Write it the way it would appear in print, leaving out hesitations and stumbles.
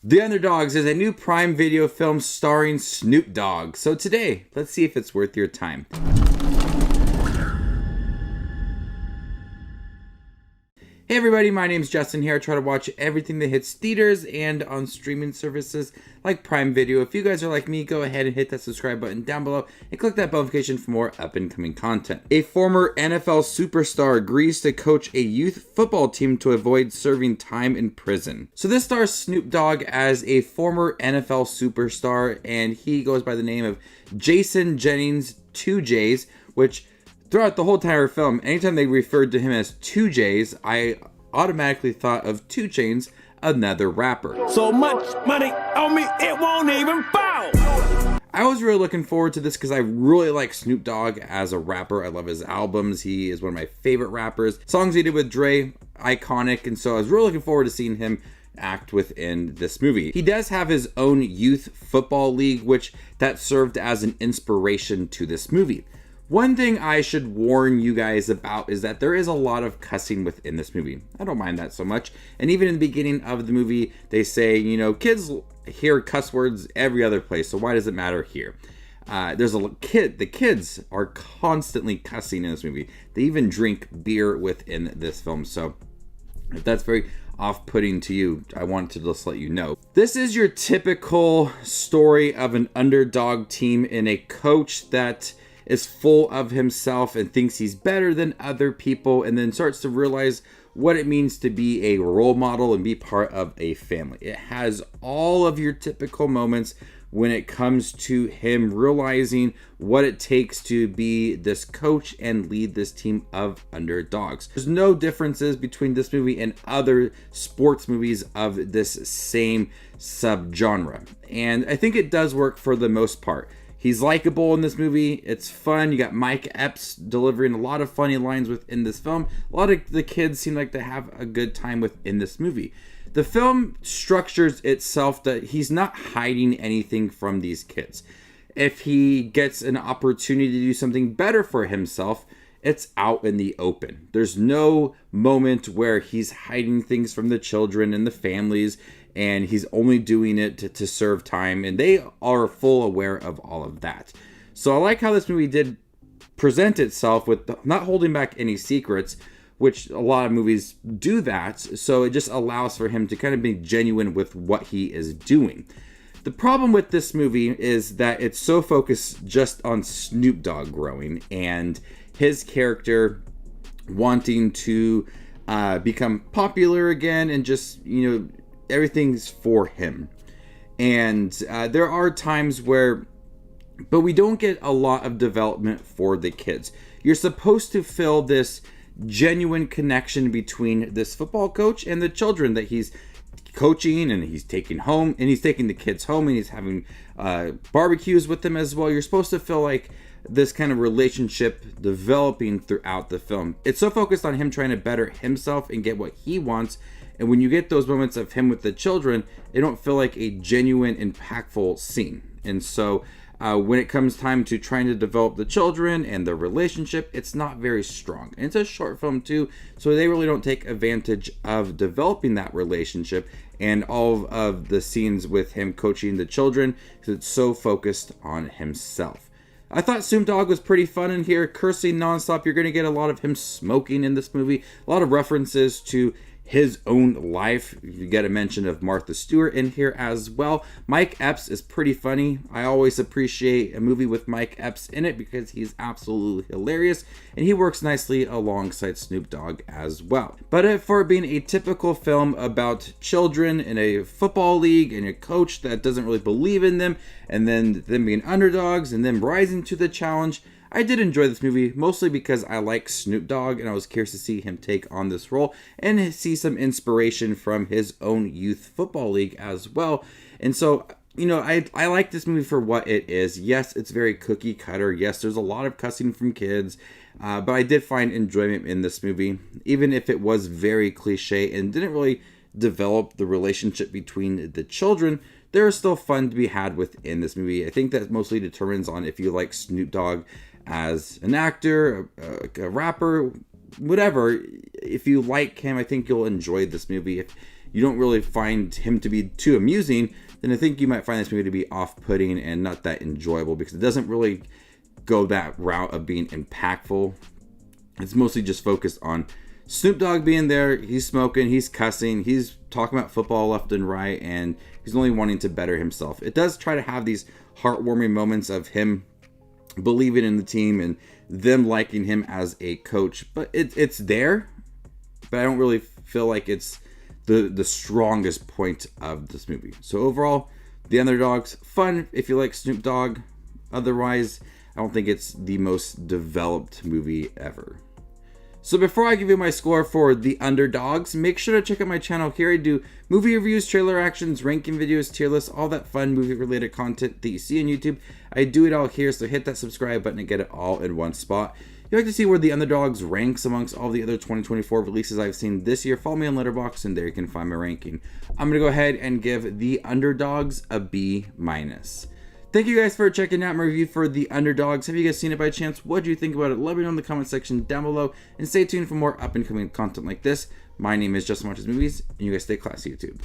The Underdoggs is a new Prime Video film starring Snoop Dogg. So today, let's see if it's worth your time. Hey everybody, my name's Justin here. I try to watch everything that hits theaters and on streaming services like Prime Video. If you guys are like me, go ahead and hit that subscribe button down below and click that bell notification for more up and coming content. A former NFL superstar agrees to coach a youth football team to avoid serving time in prison. So this stars Snoop Dogg as a former NFL superstar, and he goes by the name of Jason Jennings, 2Js, which throughout the whole entire film, anytime they referred to him as 2Js, I automatically thought of 2 Chainz, another rapper. So much money on me, it won't even fall. I was really looking forward to this because I really like Snoop Dogg as a rapper. I love his albums. He is one of my favorite rappers. Songs he did with Dre, iconic, and so I was really looking forward to seeing him act within this movie. He does have his own youth football league, which that served as an inspiration to this movie. One thing I should warn you guys about is that there is a lot of cussing within this movie. I don't mind that so much. And even in the beginning of the movie, they say, you know, kids hear cuss words every other place, so why does it matter here? There's a kid. The kids are constantly cussing in this movie. They even drink beer within this film. So if that's very off-putting to you, I want to just let you know. This is your typical story of an underdog team and a coach that is full of himself and thinks he's better than other people, and then starts to realize what it means to be a role model and be part of a family. It has all of your typical moments when it comes to him realizing what it takes to be this coach and lead this team of underdogs. There's no differences between this movie and other sports movies of this same subgenre, and I think it does work for the most part. He's likable in this movie. It's fun. You got Mike Epps delivering a lot of funny lines within this film. A lot of the kids seem like they have a good time within this movie. The film structures itself that he's not hiding anything from these kids. If he gets an opportunity to do something better for himself, it's out in the open. There's no moment where he's hiding things from the children and the families, and he's only doing it to serve time, and they are full aware of all of that. So I like how this movie did present itself with not holding back any secrets, which a lot of movies do that, so it just allows for him to kind of be genuine with what he is doing. The problem with this movie is that it's so focused just on Snoop Dogg growing and his character wanting to become popular again, and just, you know, everything's for him. And there are times where, but we don't get a lot of development for the kids. You're supposed to feel this genuine connection between this football coach and the children that he's coaching, and he's taking home, and he's taking the kids home, and he's having barbecues with them as well. You're supposed to feel like this kind of relationship developing throughout the film. It's so focused on him trying to better himself and get what he wants, and when you get those moments of him with the children, they don't feel like a genuine, impactful scene. And so when it comes time to trying to develop the children and the relationship, it's not very strong. And it's a short film too, so they really don't take advantage of developing that relationship and all of the scenes with him coaching the children, because it's so focused on himself. I thought Snoop Dogg was pretty fun in here, cursing nonstop. You're going to get a lot of him smoking in this movie, a lot of references to his own life. You get a mention of Martha Stewart in here as well. Mike Epps is pretty funny. I always appreciate a movie with Mike Epps in it because he's absolutely hilarious, and he works nicely alongside Snoop Dogg as well. But for being a typical film about children in a football league and a coach that doesn't really believe in them, and then them being underdogs and them rising to the challenge, I did enjoy this movie, mostly because I like Snoop Dogg and I was curious to see him take on this role and see some inspiration from his own youth football league as well. And so, you know, I like this movie for what it is. Yes, it's very cookie cutter. Yes, there's a lot of cussing from kids, but I did find enjoyment in this movie, even if it was very cliche and didn't really develop the relationship between the children. There is still fun to be had within this movie. I think that mostly determines on if you like Snoop Dogg as an actor, a rapper, whatever. If you like him, I think you'll enjoy this movie. If you don't really find him to be too amusing, then I think you might find this movie to be off-putting and not that enjoyable, because it doesn't really go that route of being impactful. It's mostly just focused on Snoop Dogg being there. He's smoking, he's cussing, he's talking about football left and right, and he's only wanting to better himself. It does try to have these heartwarming moments of him believing in the team and them liking him as a coach, but it's there, but I don't really feel like it's the strongest point of this movie. So overall, The Underdoggs, fun if you like Snoop Dogg. Otherwise, I don't think it's the most developed movie ever. So before I give you my score for The Underdoggs, make sure to check out my channel. Here I do movie reviews, trailer actions, ranking videos, tier lists, all that fun movie related content that you see on YouTube. I do it all here, so hit that subscribe button to get it all in one spot. If you'd like to see where The Underdoggs ranks amongst all the other 2024 releases I've seen this year, follow me on Letterboxd and there you can find my ranking. I'm going to go ahead and give The Underdoggs a B-. Thank you guys for checking out my review for The Underdoggs. Have you guys seen it by chance? What do you think about it? Let me know in the comment section down below. And stay tuned for more up and coming content like this. My name is Justin Watches Movies, and you guys stay classy, YouTube.